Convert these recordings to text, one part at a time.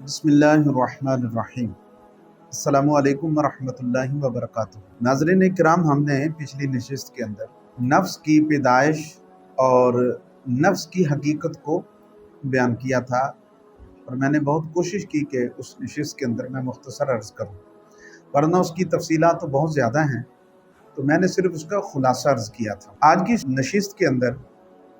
बिस्मिल्लाहिर्रहमानिर्रहीम। अस्सलामु अलैकुम वरहमतुल्लाहि वबरकातुहू। नाज़रीन किराम, हमने पिछली नशिस्त के अंदर नफ्स की पैदाइश और नफ्स की हकीकत को बयान किया था, और मैंने बहुत कोशिश की कि उस नशिस्त के अंदर मैं मुख्तसर अर्ज़ करूँ, वरना उसकी तफसीलात तो बहुत ज़्यादा हैं, तो मैंने सिर्फ उसका खुलासा अर्ज़ किया था। आज की नशिस्त के अंदर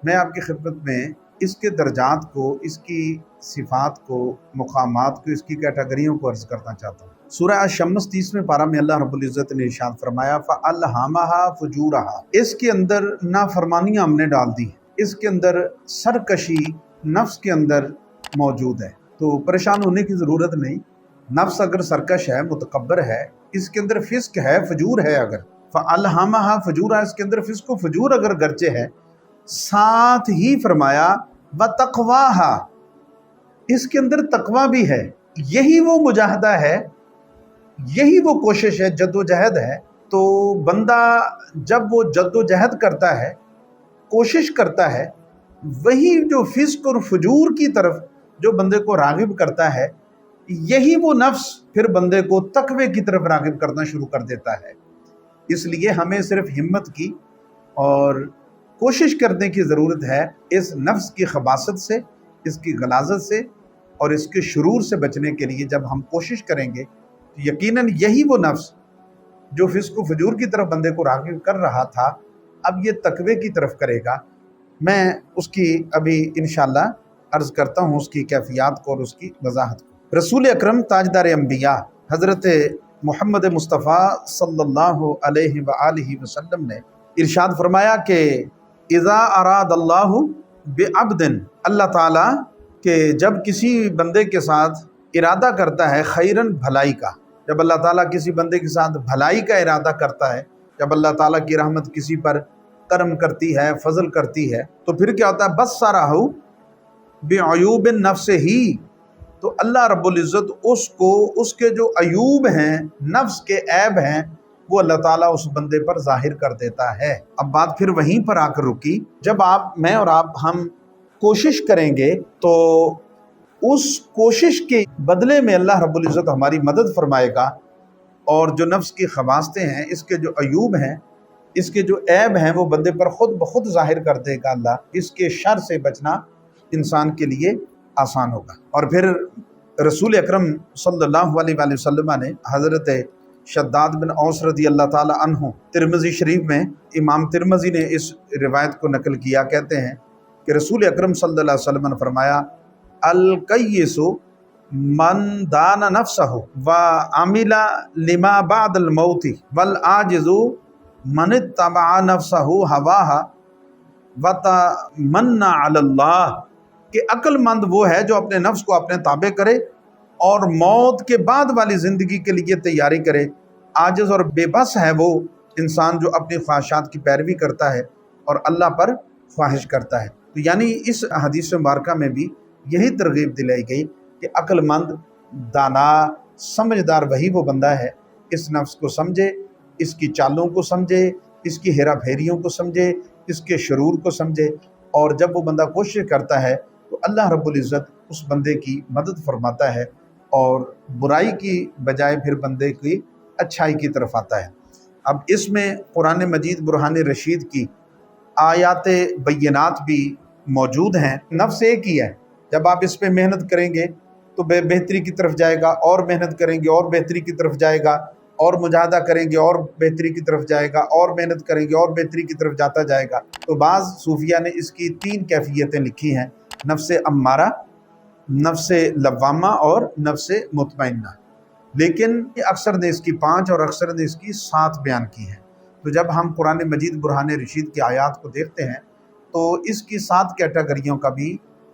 मैं आपकी खिदमत में इसके दर्जात को, इसकी सिफ़ात को, मुक़ामात को, इसकी कैटेगरियों को अर्ज़ करना चाहता हूँ। सूरह अश-शम्स 30वें पारा में अल्लाह रब्बुल इज़्ज़त ने इरशाद फरमाया, फ़अल्हमहा फ़ुजूरहा। इसके अंदर नाफरमानियाँ हमने डाल दी, इसके अंदर सरकशी नफ्स के अंदर मौजूद है, तो परेशान होने की ज़रूरत नहीं। नफ्स अगर सरकश है, मुतकब्बर है, इसके अंदर फ़िस्क है, फजूर है, अगर फ़अल्हमहा फ़ुजूरहा, इसके अंदर फ़िस्क व फजूर अगर गर्चे है, साथ ही फरमाया व तक़वाहा, इसके अंदर तकवा भी है। यही वो मुजाहदा है, यही वो कोशिश है, जद्दोजहद है। तो बंदा जब वो जद्दोजहद करता है, कोशिश करता है, वही जो फिस्क और फजूर की तरफ जो बंदे को राग़िब करता है, यही वो नफ्स फिर बंदे को तकवे की तरफ राग़िब करना शुरू कर देता है। इसलिए हमें सिर्फ हिम्मत की और कोशिश करने की ज़रूरत है इस नफ्स की खबासत से, इसकी गलाजत से और इसके शुरूर से बचने के लिए। जब हम कोशिश करेंगे तो यकीनन यही वो नफ्स जो फिस्क व फजूर की तरफ बंदे को राग़िब कर रहा था, अब ये तकवे की तरफ करेगा। मैं उसकी अभी इंशाअल्लाह अर्ज़ करता हूँ उसकी कैफियत को और उसकी वजाहत को। रसूल अकरम ताजदार अंबिया हज़रत मोहम्मद मुस्तफ़ा सल्लल्लाहु अलैहि वआलिहि वसल्लम ने इरशाद फरमाया कि इज़ा अरादल्लाहु बिअब्दिन, अल्लाह ताला के जब किसी बंदे के साथ इरादा करता है खैरन, भलाई का, जब अल्लाह ताला किसी बंदे के साथ भलाई का इरादा करता है, जब अल्लाह ताला की रहमत किसी पर करम करती है, फजल करती है, तो फिर क्या होता है, बस्सरहु बिअयूबिन नफ्सिही, तो अल्लाह रब्बुल इज़्ज़त उसको उसके जो अयूब हैं, नफ्स के ऐब हैं, वो अल्लाह ताला उस बंदे पर जाहिर कर देता है। अब बात फिर वहीं पर आकर रुकी। जब आप, मैं और आप, हम कोशिश करेंगे तो उस कोशिश के बदले में अल्लाह रब्बुल इज़्ज़त हमारी मदद फरमाएगा, और जो नफ्स की खबासतें हैं, इसके जो अयूब हैं, इसके जो ऐब हैं, वो बंदे पर ख़ुद ब खुद ज़ाहिर कर देगा अल्लाह। इसके शर से बचना इंसान के लिए आसान होगा। और फिर रसूल अकरम सल्लल्लाहु अलैहि वसल्लम ने हज़रत शद्दाद बिन औस रज़ी अल्लाह ताला अन्हु, तिरमिज़ी शरीफ में इमाम तिरमिज़ी ने इस रिवायत को नकल किया, कहते हैं कि रसूल अकरम सल्लल्लाहु अलैहि वसल्लम ने फरमाया, अल कय्यिसु मन दाना नफ्सहु व अमिला लिमा बादल मौती वल आजिज़ु मन इत्तबा नफ्सहु हवाहा व तमन्ना अलल्लाह, कि अक्लमंद वो है जो अपने नफ्स को अपने ताबे करे और मौत के बाद वाली ज़िंदगी के लिए तैयारी करे। आजिज़ और बेबस है वो इंसान जो अपनी ख्वाहिशात की पैरवी करता है और अल्लाह पर ख्वाहिश करता है। तो यानी इस हदीस मुबारका में भी यही तरगीब दिलाई गई कि अक्लमंद, दाना, समझदार वही वो बंदा है, इस नफ्स को समझे, इसकी चालों को समझे, इसकी हेरा फेरियों को समझे, इसके शुरूर को समझे, और जब वो बंदा कोशिश करता है तो अल्लाह रब्बुल इज़्ज़त उस बंदे की मदद फरमाता है और बुराई की बजाय फिर बंदे की अच्छाई की तरफ आता है। अब इसमें कुरान मजीद बुरहान रशीद की आयात बय्यनात भी मौजूद हैं। नफ्स एक ही है, जब आप इस पे मेहनत करेंगे तो बेहतरी की तरफ जाएगा, और मेहनत करेंगे और बेहतरी की तरफ जाएगा, और मुजाहदा करेंगे और बेहतरी की तरफ जाएगा, और मेहनत करेंगे और बेहतरी की तरफ जाता जाएगा। तो बाज़ सूफिया ने इसकी 3 कैफियतें लिखी हैं, नफ्स अम्मारा, नफ्स लव्वामा और नफ्स मुतमइन्ना, लेकिन अक्सर ने इसकी 5 और अक्सर ने इसकी 7 बयान की हैं। तो जब हम कुरान मजीद बुरहान रशीद की आयात को देखते हैं तो इसकी 7 कैटेगरियों का भी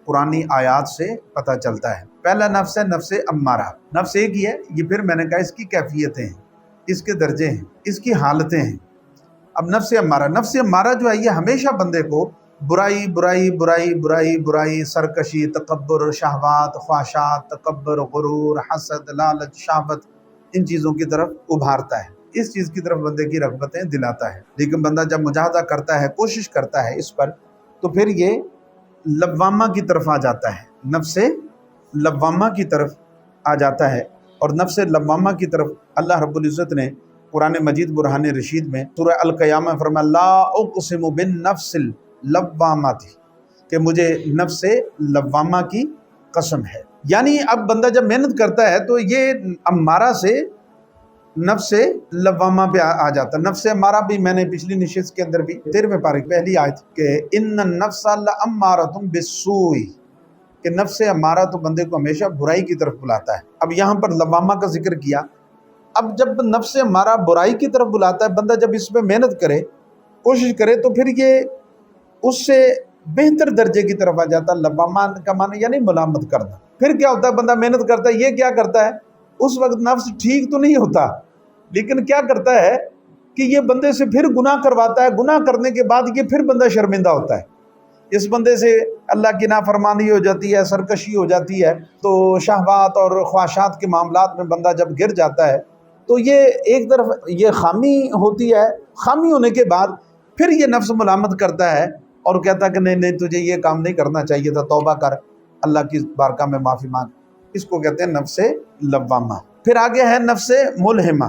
पुरानी आयात से पता चलता है। पहला नफ्स है नफ्स अम्मारा, नफ्स एक ही है, ये फिर मैंने कहा इसकी कैफियतें हैं, इसके दर्जे हैं, इसकी हालतें हैं। अब नफ्स अम्मारा जो है, ये हमेशा बंदे को बुराई बुराई बुराई बुराई बुराई, सरकशी, तकब्बुर, शहवात, ख्वाहिशात, तकब्बुर, गुरूर, हसद, लालच, शहवत, इन चीज़ों की तरफ उभारता है, इस चीज़ की तरफ बंदे की रग़बतें दिलाता है। लेकिन बंदा जब मुजाहदा करता है, कोशिश करता है इस पर, तो फिर ये लव्वामा की तरफ आ जाता है, नफ्से लव्वामा की तरफ آ جاتا ہے، اور نفس لوامہ کی طرف اللہ رب العزت نے قرآن مجید برہان رشید میں سورہ القیامہ فرمایا لا اقسم بالنفس اللوامہ تھی، کہ مجھے نفس لوامہ کی قسم ہے۔ یعنی اب بندہ جب محنت کرتا ہے تو یہ امارہ سے نفس لوامہ پہ آ جاتا ہے۔ نفس امارہ بھی میں نے پچھلی نشست کے اندر بھی 13ویں پارے کی پہلی آیت کہ ان النفس لامارۃ بالسوء، کہ نفس امارہ تو بندے کو ہمیشہ برائی کی طرف بلاتا ہے۔ اب یہاں پر لوامہ کا ذکر کیا، اب جب نفس امارہ برائی کی طرف بلاتا ہے، بندہ جب اس پہ محنت کرے، کوشش کرے، تو پھر یہ اس سے بہتر درجے کی طرف آ جاتا ہے۔ لوامہ کا معنی یعنی ملامت کرنا۔ پھر کیا ہوتا ہے، بندہ محنت کرتا ہے، یہ کیا کرتا ہے، اس وقت نفس ٹھیک تو نہیں ہوتا، لیکن کیا کرتا ہے کہ یہ بندے سے پھر گناہ کرواتا ہے، گناہ کرنے کے بعد یہ پھر بندہ شرمندہ ہوتا ہے، اس بندے سے اللہ کی نافرمانی ہو جاتی ہے، سرکشی ہو جاتی ہے، تو شہوات اور خواہشات کے معاملات میں بندہ جب گر جاتا ہے تو یہ ایک طرف یہ خامی ہوتی ہے، خامی ہونے کے بعد پھر یہ نفس ملامت کرتا ہے اور کہتا ہے کہ نہیں تجھے یہ کام نہیں کرنا چاہیے تھا، توبہ کر، اللہ کی بارگاہ میں معافی مانگ۔ اس کو کہتے ہیں نفس لوامہ۔ پھر آگے ہے نفس ملہمہ۔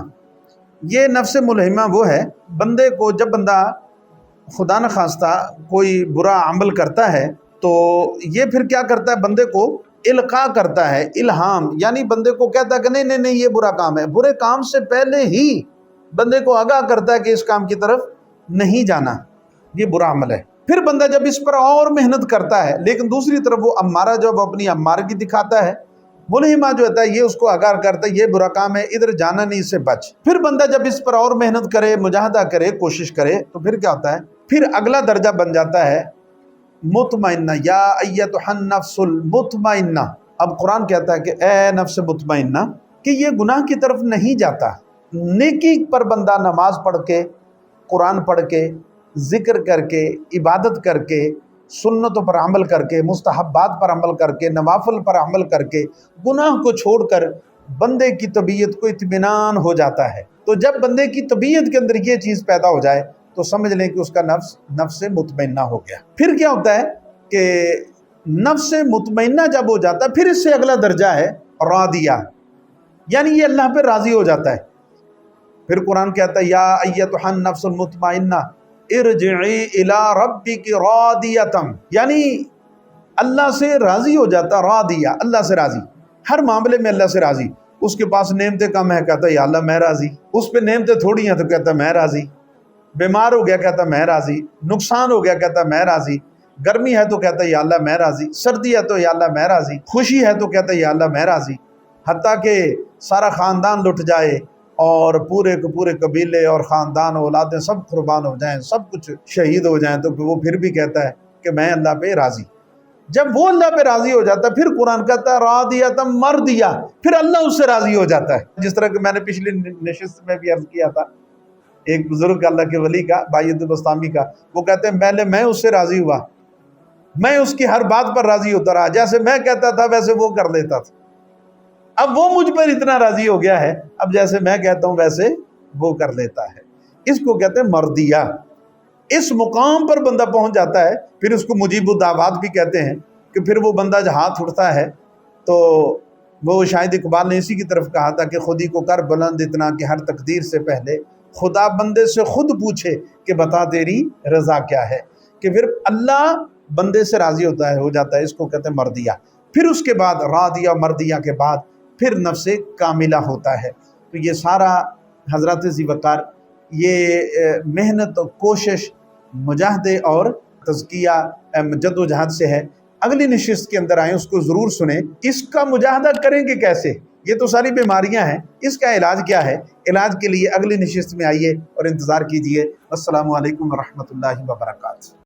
یہ نفس ملہمہ وہ ہے بندے کو، جب بندہ خدا نخواستہ کوئی برا عمل کرتا ہے تو یہ پھر کیا کرتا ہے، بندے کو القاء کرتا ہے، الہام، یعنی بندے کو کہتا ہے کہ نہیں یہ برا کام ہے، برے کام سے پہلے ہی بندے کو آگاہ کرتا ہے کہ اس کام کی طرف نہیں جانا، یہ برا عمل ہے۔ پھر بندہ جب اس پر اور محنت کرتا ہے، لیکن دوسری طرف وہ امارہ جو اپنی امارگی دکھاتا ہے، ملہمہ جو ہوتا ہے یہ اس کو آگاہ کرتا ہے یہ برا کام ہے، ادھر جانا نہیں، اس سے بچ۔ پھر بندہ جب اس پر اور محنت کرے، مجاہدہ کرے، کوشش کرے، تو پھر کیا ہوتا ہے، پھر اگلا درجہ بن جاتا ہے مطمئنہ، یا ایتھا النفس المطمئنہ۔ اب قرآن کہتا ہے کہ اے نفس مطمئنہ، کہ یہ گناہ کی طرف نہیں جاتا، نیکی پر بندہ نماز پڑھ کے، قرآن پڑھ کے، ذکر کر کے، عبادت کر کے، سنتوں پر عمل کر کے، مستحبات پر عمل کر کے، نوافل پر عمل کر کے، گناہ کو چھوڑ کر بندے کی طبیعت کو اطمینان ہو جاتا ہے۔ تو جب بندے کی طبیعت کے اندر یہ چیز پیدا ہو جائے تو سمجھ لیں کہ اس کا نفس مطمئنہ ہو گیا۔ پھر کیا ہوتا ہے کہ نفس مطمئنہ جب ہو جاتا ہے، پھر اس سے اگلا درجہ ہے راضیہ، یعنی یہ اللہ پہ راضی ہو جاتا ہے۔ پھر قرآن کہتا ہے یا ایتھا النفس المطمئنہ ارجعی الی ربک راضیۃ، یعنی اللہ سے راضی ہو جاتا، راضیہ، اللہ سے راضی، ہر معاملے میں اللہ سے راضی۔ اس کے پاس نعمتیں کم ہے، کہتا ہے یا اللہ میں راضی، اس پہ نعمتیں تھوڑی ہیں تو کہتا ہے میں راضی، بیمار ہو گیا کہتا ہے میں راضی، نقصان ہو گیا کہتا ہے میں راضی، گرمی ہے تو کہتا ہے یا اللہ میں راضی، سردی ہے تو یا اللہ میں راضی، خوشی ہے تو کہتا ہے یا اللہ میں راضی، حتیٰ کہ سارا خاندان لٹ جائے اور پورے کے پورے قبیلے اور خاندان اولادیں سب قربان ہو جائیں، سب کچھ شہید ہو جائیں، تو وہ پھر بھی کہتا ہے کہ میں اللہ پہ راضی۔ جب وہ اللہ پہ راضی ہو جاتا ہے پھر قرآن کہتا ہے راضیۃ مرضیہ، پھر اللہ اس سے راضی ہو جاتا ہے۔ جس طرح کہ میں نے پچھلی نشست میں بھی عرض کیا تھا، ایک بزرگ اللہ کے ولی کا، بایت البستامی کا، وہ کہتے ہیں پہلے میں اس سے راضی ہوا، میں اس کی ہر بات پر راضی ہوتا رہا، جیسے میں کہتا تھا ویسے وہ کر لیتا تھا، اب وہ مجھ پر اتنا راضی ہو گیا ہے، اب جیسے میں کہتا ہوں ویسے وہ کر لیتا ہے۔ اس کو کہتے ہیں مرضیہ۔ اس مقام پر بندہ پہنچ جاتا ہے، پھر اس کو مجیب الدعوات بھی کہتے ہیں، کہ پھر وہ بندہ جو ہاتھ اٹھتا ہے تو وہ شاید اقبال نے اسی کی طرف کہا تھا کہ خودی کو کر بلند اتنا کہ ہر تقدیر سے پہلے خدا بندے سے خود پوچھے کہ بتا تیری رضا کیا ہے، کہ پھر اللہ بندے سے راضی ہو جاتا ہے، اس کو کہتے ہیں مرضیہ۔ پھر اس کے بعد راضیہ مرضیہ کے بعد پھر نفس کاملہ ہوتا ہے۔ تو یہ سارا حضرات ذی وقار یہ محنت و کوشش، مجاہدے اور تزکیہ، جد و جہد سے ہے۔ اگلی نشست کے اندر آئیں، اس کو ضرور سنیں۔ اس کا مجاہدہ کریں گے کیسے؟ یہ تو ساری بیماریاں ہیں، اس کا علاج کیا ہے؟ علاج کے لیے اگلی نشست میں آئیے اور انتظار کیجیے۔ السلام علیکم ورحمۃ اللہ وبرکاتہ۔